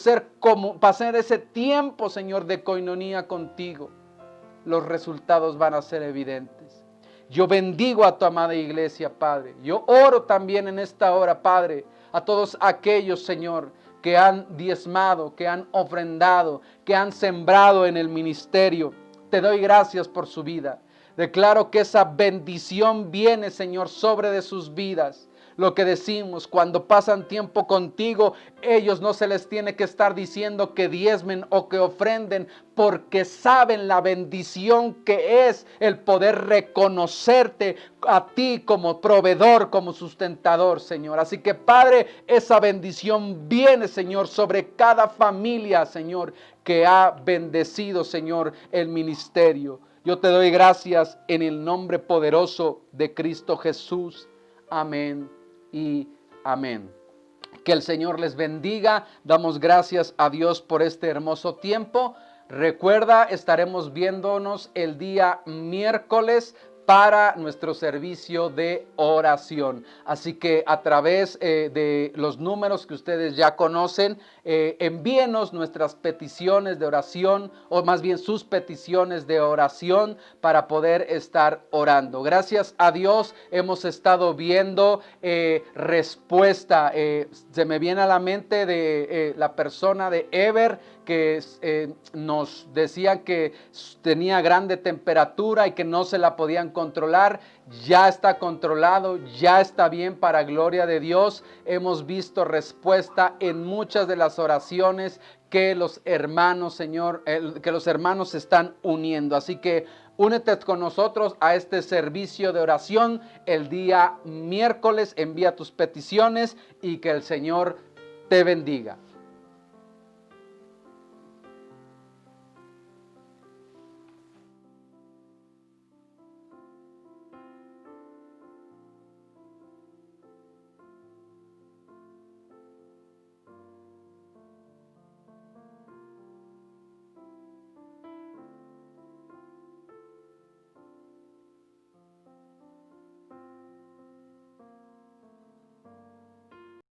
pasar ese tiempo, Señor, de coinonía contigo, los resultados van a ser evidentes. Yo bendigo a tu amada iglesia, Padre. Yo oro también en esta hora, Padre, a todos aquellos, Señor, que han diezmado, que han ofrendado, que han sembrado en el ministerio. Te doy gracias por su vida. Declaro que esa bendición viene, Señor, sobre de sus vidas. Lo que decimos, cuando pasan tiempo contigo, ellos no se les tiene que estar diciendo que diezmen o que ofrenden, porque saben la bendición que es el poder reconocerte a ti como proveedor, como sustentador, Señor. Así que, Padre, esa bendición viene, Señor, sobre cada familia, Señor, que ha bendecido, Señor, el ministerio. Yo te doy gracias en el nombre poderoso de Cristo Jesús. Amén y amén. Que el Señor les bendiga. Damos gracias a Dios por este hermoso tiempo. Recuerda, estaremos viéndonos el día miércoles para nuestro servicio de oración. Así que a través de los números que ustedes ya conocen, envíenos nuestras peticiones de oración, o más bien sus peticiones de oración, para poder estar orando. Gracias a Dios hemos estado viendo respuesta. Se me viene a la mente de la persona de Ever, que nos decían que tenía grande temperatura y que no se la podían controlar. Ya está controlado, ya está bien, para gloria de Dios. Hemos visto respuesta en muchas de las oraciones que los hermanos, Señor, que los hermanos se están uniendo. Así que únete con nosotros a este servicio de oración el día miércoles. Envía tus peticiones y que el Señor te bendiga.